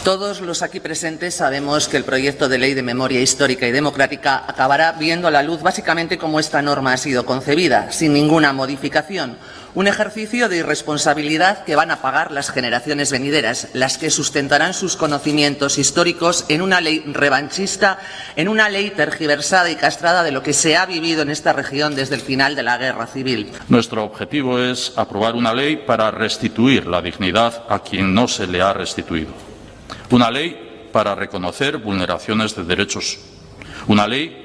Todos los aquí presentes sabemos que el proyecto de ley de memoria histórica y democrática acabará viendo la luz básicamente como esta norma ha sido concebida, sin ninguna modificación. Un ejercicio de irresponsabilidad que van a pagar las generaciones venideras, las que sustentarán sus conocimientos históricos en una ley revanchista, en una ley tergiversada y castrada de lo que se ha vivido en esta región desde el final de la Guerra Civil. Nuestro objetivo es aprobar una ley para restituir la dignidad a quien no se le ha restituido. Una ley para reconocer vulneraciones de derechos. Una ley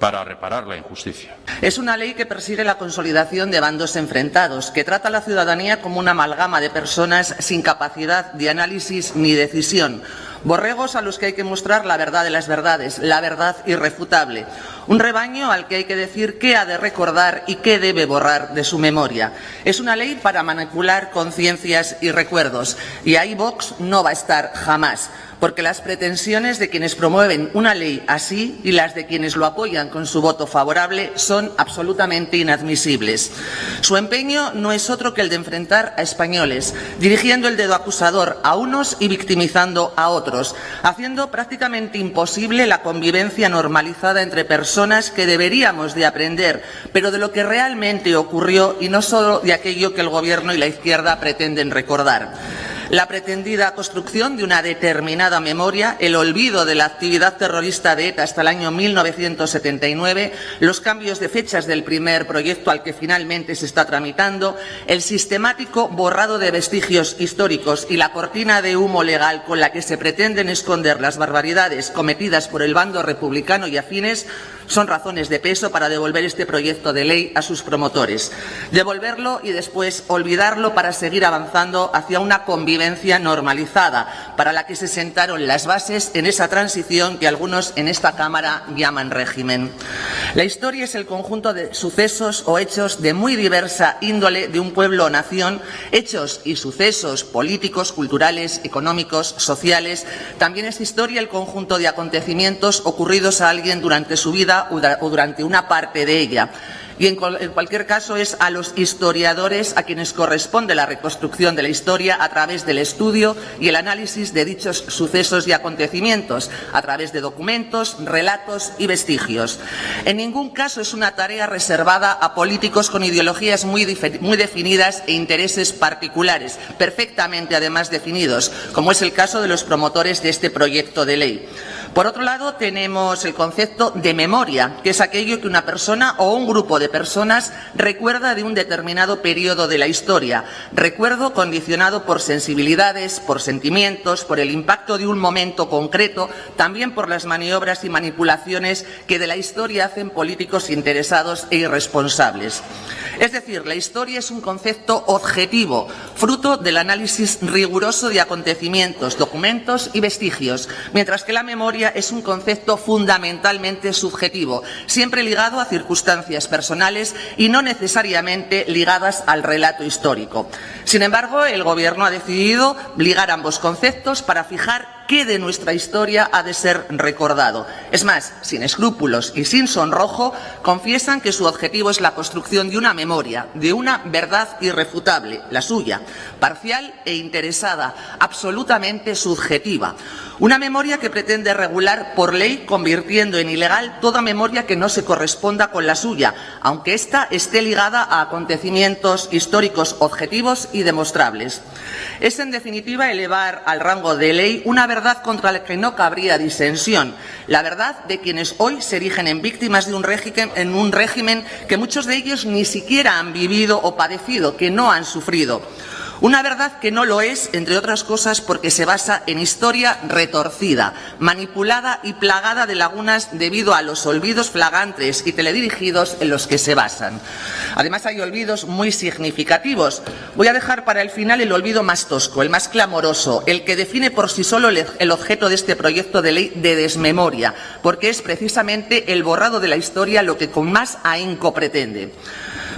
para reparar la injusticia. Es una ley que persigue la consolidación de bandos enfrentados, que trata a la ciudadanía como una amalgama de personas sin capacidad de análisis ni decisión. Borregos a los que hay que mostrar la verdad de las verdades, la verdad irrefutable. Un rebaño al que hay que decir qué ha de recordar y qué debe borrar de su memoria. Es una ley para manipular conciencias y recuerdos. Y ahí Vox no va a estar jamás, porque las pretensiones de quienes promueven una ley así y las de quienes lo apoyan con su voto favorable son absolutamente inadmisibles. Su empeño no es otro que el de enfrentar a españoles, dirigiendo el dedo acusador a unos y victimizando a otros, haciendo prácticamente imposible la convivencia normalizada entre personas que deberíamos de aprender, pero de lo que realmente ocurrió y no solo de aquello que el Gobierno y la izquierda pretenden recordar. La pretendida construcción de una determinada memoria, el olvido de la actividad terrorista de ETA hasta el año 1979, los cambios de fechas del primer proyecto al que finalmente se está tramitando, el sistemático borrado de vestigios históricos y la cortina de humo legal con la que se pretenden esconder las barbaridades cometidas por el bando republicano y afines, son razones de peso para devolver este proyecto de ley a sus promotores. Devolverlo y después olvidarlo para seguir avanzando hacia una convivencia normalizada, para la que se sentaron las bases en esa transición que algunos en esta Cámara llaman régimen. La historia es el conjunto de sucesos o hechos de muy diversa índole de un pueblo o nación, hechos y sucesos políticos, culturales, económicos, sociales. También es historia el conjunto de acontecimientos ocurridos a alguien durante su vida o durante una parte de ella. Y en cualquier caso es a los historiadores a quienes corresponde la reconstrucción de la historia a través del estudio y el análisis de dichos sucesos y acontecimientos, a través de documentos, relatos y vestigios. En ningún caso es una tarea reservada a políticos con ideologías muy definidas e intereses particulares, perfectamente además definidos, como es el caso de los promotores de este proyecto de ley. Por otro lado, tenemos el concepto de memoria, que es aquello que una persona o un grupo de personas recuerda de un determinado periodo de la historia. Recuerdo condicionado por sensibilidades, por sentimientos, por el impacto de un momento concreto, también por las maniobras y manipulaciones que de la historia hacen políticos interesados e irresponsables. Es decir, la historia es un concepto objetivo, fruto del análisis riguroso de acontecimientos, documentos y vestigios, mientras que la memoria es un concepto fundamentalmente subjetivo, siempre ligado a circunstancias personales y no necesariamente ligadas al relato histórico. Sin embargo, el Gobierno ha decidido ligar ambos conceptos para fijar qué de nuestra historia ha de ser recordado. Es más, sin escrúpulos y sin sonrojo, confiesan que su objetivo es la construcción de una memoria, de una verdad irrefutable, la suya, parcial e interesada, absolutamente subjetiva. Una memoria que pretende regular por ley, convirtiendo en ilegal toda memoria que no se corresponda con la suya, aunque ésta esté ligada a acontecimientos históricos objetivos y demostrables. Es, en definitiva, elevar al rango de ley una verdad contra la que no cabría disensión, la verdad de quienes hoy se erigen en víctimas de un régimen que muchos de ellos ni siquiera han vivido o padecido, que no han sufrido. Una verdad que no lo es, entre otras cosas, porque se basa en historia retorcida, manipulada y plagada de lagunas debido a los olvidos flagrantes y teledirigidos en los que se basan. Además, hay olvidos muy significativos. Voy a dejar para el final el olvido más tosco, el más clamoroso, el que define por sí solo el objeto de este proyecto de ley de desmemoria, porque es precisamente el borrado de la historia lo que con más ahínco pretende.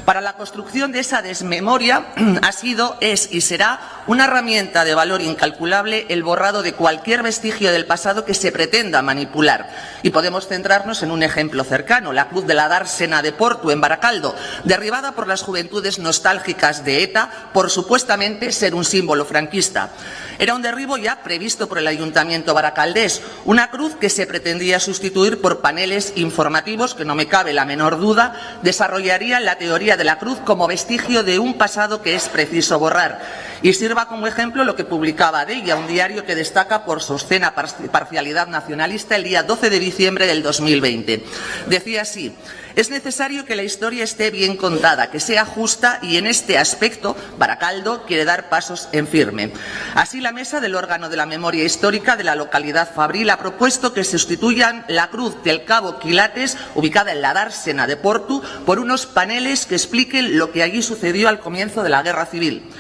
Para la construcción de esa desmemoria ha sido, es y será una herramienta de valor incalculable el borrado de cualquier vestigio del pasado que se pretenda manipular. Y podemos centrarnos en un ejemplo cercano, la cruz de la Dársena de Portu, en Baracaldo, derribada por las juventudes nostálgicas de ETA por supuestamente ser un símbolo franquista. Era un derribo ya previsto por el Ayuntamiento baracaldés, una cruz que se pretendía sustituir por paneles informativos que, no me cabe la menor duda, desarrollarían la teoría de la cruz como vestigio de un pasado que es preciso borrar. Y sirva como ejemplo lo que publicaba Deia, un diario que destaca por su obscena parcialidad nacionalista el día 12 de diciembre del 2020. Decía así: es necesario que la historia esté bien contada, que sea justa, y en este aspecto Baracaldo quiere dar pasos en firme. Así, la mesa del órgano de la memoria histórica de la localidad fabril ha propuesto que sustituyan la cruz del Cabo Quilates, ubicada en la Dársena de Portu, por unos paneles que expliquen lo que allí sucedió al comienzo de la Guerra Civil.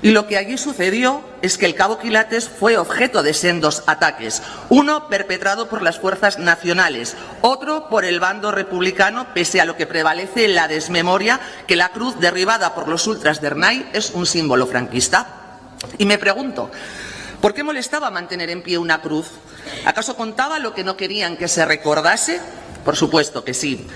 Y lo que allí sucedió es que el Cabo Quilates fue objeto de sendos ataques, uno perpetrado por las fuerzas nacionales, otro por el bando republicano, pese a lo que prevalece la desmemoria que la cruz derribada por los ultras de Ernai es un símbolo franquista. Y me pregunto, ¿por qué molestaba mantener en pie una cruz? ¿Acaso contaba lo que no querían que se recordase? Por supuesto que sí.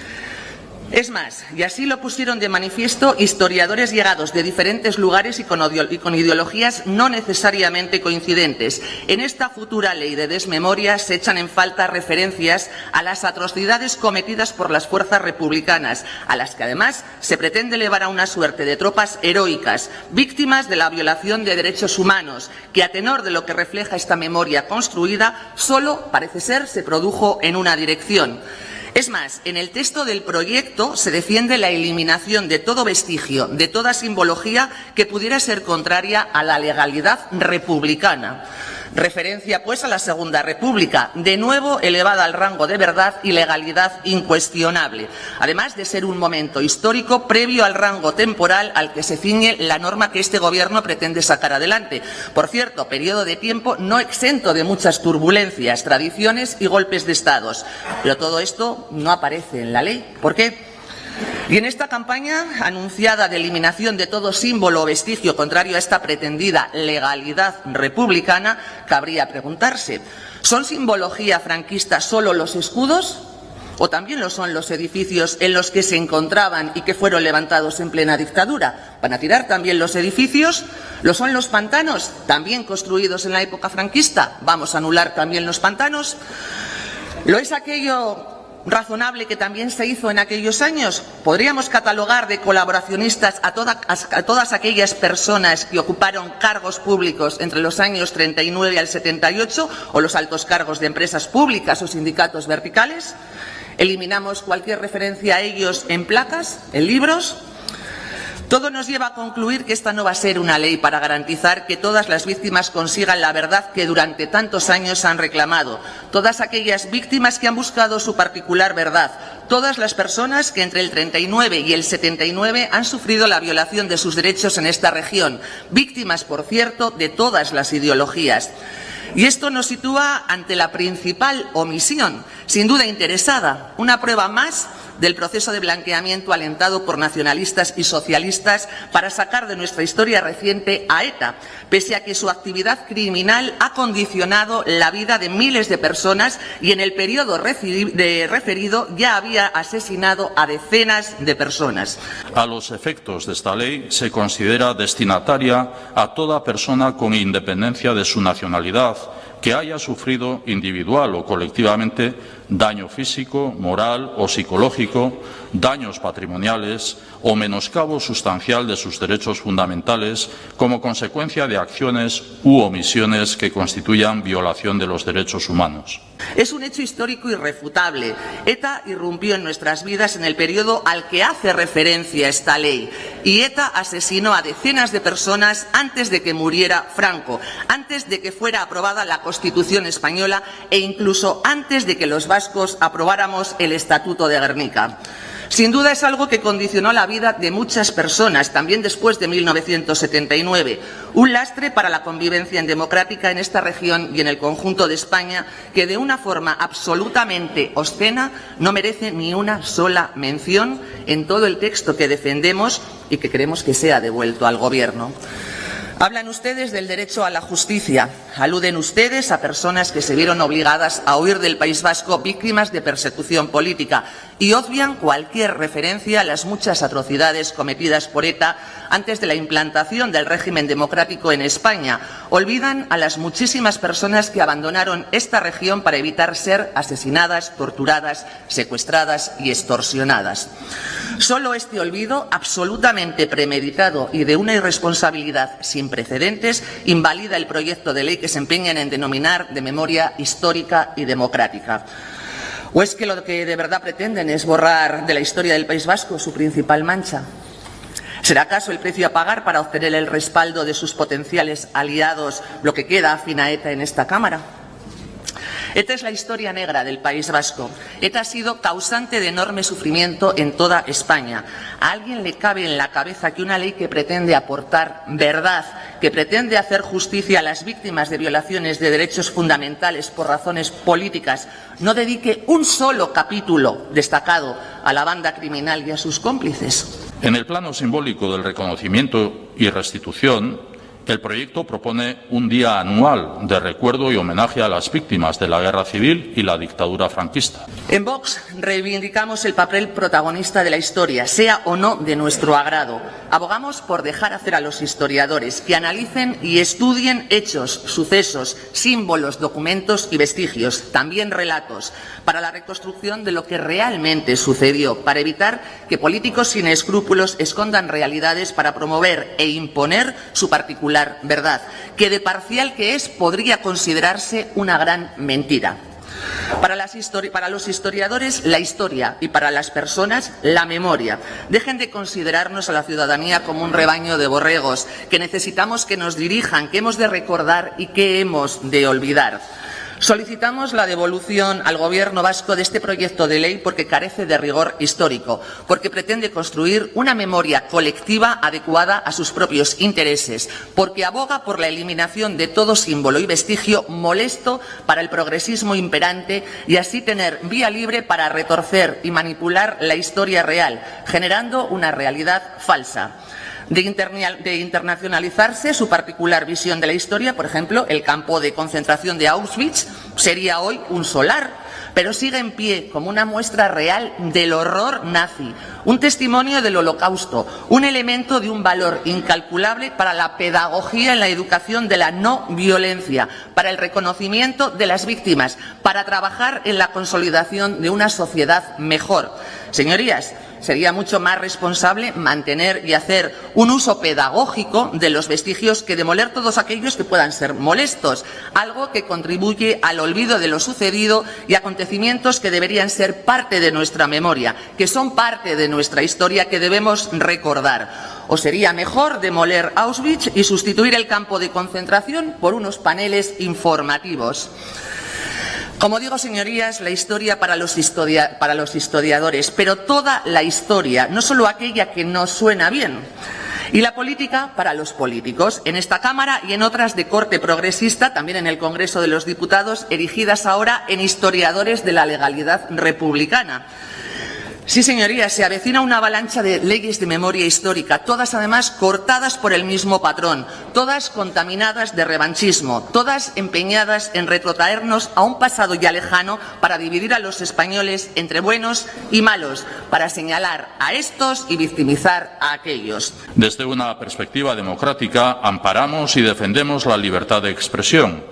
Es más, y así lo pusieron de manifiesto historiadores llegados de diferentes lugares y con ideologías no necesariamente coincidentes. En esta futura ley de desmemoria se echan en falta referencias a las atrocidades cometidas por las fuerzas republicanas, a las que además se pretende elevar a una suerte de tropas heroicas, víctimas de la violación de derechos humanos, que a tenor de lo que refleja esta memoria construida, solo, parece ser, se produjo en una dirección. Es más, en el texto del proyecto se defiende la eliminación de todo vestigio, de toda simbología que pudiera ser contraria a la legalidad republicana. Referencia, pues, a la Segunda República, de nuevo elevada al rango de verdad y legalidad incuestionable, además de ser un momento histórico previo al rango temporal al que se ciñe la norma que este Gobierno pretende sacar adelante. Por cierto, periodo de tiempo no exento de muchas turbulencias, tradiciones y golpes de estados. Pero todo esto no aparece en la ley. ¿Por qué? Y en esta campaña anunciada de eliminación de todo símbolo o vestigio contrario a esta pretendida legalidad republicana, cabría preguntarse, ¿son simbología franquista solo los escudos? ¿O también lo son los edificios en los que se encontraban y que fueron levantados en plena dictadura? ¿Van a tirar también los edificios? ¿Lo son los pantanos, también construidos en la época franquista? ¿Vamos a anular también los pantanos? ¿Lo es aquello razonable que también se hizo en aquellos años? ¿Podríamos catalogar de colaboracionistas a todas aquellas personas que ocuparon cargos públicos entre los años 39 al 78 o los altos cargos de empresas públicas o sindicatos verticales? ¿Eliminamos cualquier referencia a ellos en placas, en libros? Todo nos lleva a concluir que esta no va a ser una ley para garantizar que todas las víctimas consigan la verdad que durante tantos años han reclamado, todas aquellas víctimas que han buscado su particular verdad, todas las personas que entre el 39 y el 79 han sufrido la violación de sus derechos en esta región, víctimas, por cierto, de todas las ideologías. Y esto nos sitúa ante la principal omisión, sin duda interesada, una prueba más del proceso de blanqueamiento alentado por nacionalistas y socialistas para sacar de nuestra historia reciente a ETA, pese a que su actividad criminal ha condicionado la vida de miles de personas y en el periodo referido ya había asesinado a decenas de personas. A los efectos de esta ley se considera destinataria a toda persona con independencia de su nacionalidad que haya sufrido individual o colectivamente daño físico, moral o psicológico, daños patrimoniales o menoscabo sustancial de sus derechos fundamentales como consecuencia de acciones u omisiones que constituyan violación de los derechos humanos. Es un hecho histórico irrefutable. ETA irrumpió en nuestras vidas en el periodo al que hace referencia esta ley. Y ETA asesinó a decenas de personas antes de que muriera Franco, antes de que fuera aprobada la Constitución española e incluso antes de que los vascos aprobáramos el Estatuto de Gernika. Sin duda es algo que condicionó la vida de muchas personas, también después de 1979. Un lastre para la convivencia democrática en esta región y en el conjunto de España que de una forma absolutamente obscena no merece ni una sola mención en todo el texto que defendemos y que queremos que sea devuelto al Gobierno. Hablan ustedes del derecho a la justicia. Aluden ustedes a personas que se vieron obligadas a huir del País Vasco víctimas de persecución política y obvian cualquier referencia a las muchas atrocidades cometidas por ETA antes de la implantación del régimen democrático en España. Olvidan a las muchísimas personas que abandonaron esta región para evitar ser asesinadas, torturadas, secuestradas y extorsionadas. Solo este olvido, absolutamente premeditado y de una irresponsabilidad sin precedentes, invalida el proyecto de ley que se empeñan en denominar de memoria histórica y democrática. ¿O es que lo que de verdad pretenden es borrar de la historia del País Vasco su principal mancha? ¿Será acaso el precio a pagar para obtener el respaldo de sus potenciales aliados lo que queda afín a ETA en esta Cámara? ETA es la historia negra del País Vasco. ETA ha sido causante de enorme sufrimiento en toda España. ¿A alguien le cabe en la cabeza que una ley que pretende aportar verdad, que pretende hacer justicia a las víctimas de violaciones de derechos fundamentales por razones políticas, no dedique un solo capítulo destacado a la banda criminal y a sus cómplices? En el plano simbólico del reconocimiento y restitución, el proyecto propone un día anual de recuerdo y homenaje a las víctimas de la guerra civil y la dictadura franquista. En Vox reivindicamos el papel protagonista de la historia, sea o no de nuestro agrado. Abogamos por dejar hacer a los historiadores que analicen y estudien hechos, sucesos, símbolos, documentos y vestigios, también relatos, para la reconstrucción de lo que realmente sucedió, para evitar que políticos sin escrúpulos escondan realidades para promover e imponer su particular verdad, que de parcial que es podría considerarse una gran mentira. Para los historiadores, la historia, y para las personas, la memoria. Dejen de considerarnos a la ciudadanía como un rebaño de borregos, que necesitamos que nos dirijan, que hemos de recordar y que hemos de olvidar. Solicitamos la devolución al Gobierno vasco de este proyecto de ley porque carece de rigor histórico, porque pretende construir una memoria colectiva adecuada a sus propios intereses, porque aboga por la eliminación de todo símbolo y vestigio molesto para el progresismo imperante y así tener vía libre para retorcer y manipular la historia real, generando una realidad falsa. De internacionalizarse su particular visión de la historia, por ejemplo, el campo de concentración de Auschwitz sería hoy un solar, pero sigue en pie como una muestra real del horror nazi, un testimonio del Holocausto, un elemento de un valor incalculable para la pedagogía en la educación de la no violencia, para el reconocimiento de las víctimas, para trabajar en la consolidación de una sociedad mejor. Señorías, sería mucho más responsable mantener y hacer un uso pedagógico de los vestigios que demoler todos aquellos que puedan ser molestos, algo que contribuye al olvido de lo sucedido y acontecimientos que deberían ser parte de nuestra memoria, que son parte de nuestra historia que debemos recordar. ¿O sería mejor demoler Auschwitz y sustituir el campo de concentración por unos paneles informativos? Como digo, señorías, la historia para los historiadores, pero toda la historia, no solo aquella que nos suena bien. Y la política para los políticos, en esta Cámara y en otras de corte progresista, también en el Congreso de los Diputados, erigidas ahora en historiadores de la legalidad republicana. Sí, señorías, se avecina una avalancha de leyes de memoria histórica, todas además cortadas por el mismo patrón, todas contaminadas de revanchismo, todas empeñadas en retrotraernos a un pasado ya lejano para dividir a los españoles entre buenos y malos, para señalar a estos y victimizar a aquellos. Desde una perspectiva democrática, amparamos y defendemos la libertad de expresión,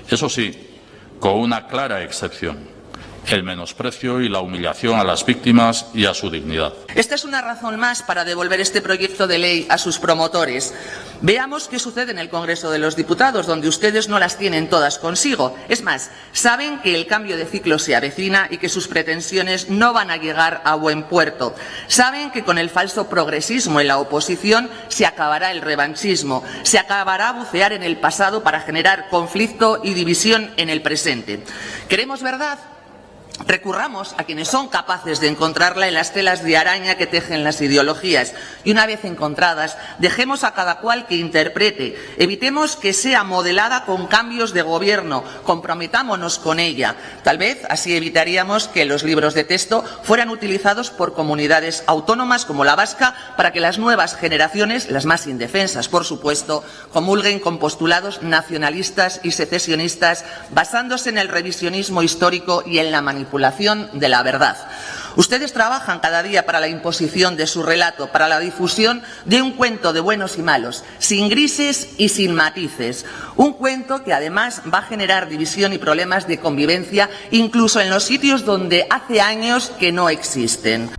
eso sí, con una clara excepción: el menosprecio y la humillación a las víctimas y a su dignidad. Esta es una razón más para devolver este proyecto de ley a sus promotores. Veamos qué sucede en el Congreso de los Diputados, donde ustedes no las tienen todas consigo. Es más, saben que el cambio de ciclo se avecina y que sus pretensiones no van a llegar a buen puerto. Saben que con el falso progresismo en la oposición se acabará el revanchismo, se acabará bucear en el pasado para generar conflicto y división en el presente. ¿Queremos verdad? Recurramos a quienes son capaces de encontrarla en las telas de araña que tejen las ideologías y una vez encontradas, dejemos a cada cual que interprete, evitemos que sea modelada con cambios de gobierno, comprometámonos con ella. Tal vez así evitaríamos que los libros de texto fueran utilizados por comunidades autónomas como la vasca para que las nuevas generaciones, las más indefensas por supuesto, comulguen con postulados nacionalistas y secesionistas basándose en el revisionismo histórico y en la manipulación de la verdad. Ustedes trabajan cada día para la imposición de su relato, para la difusión de un cuento de buenos y malos, sin grises y sin matices. Un cuento que además va a generar división y problemas de convivencia, incluso en los sitios donde hace años que no existen.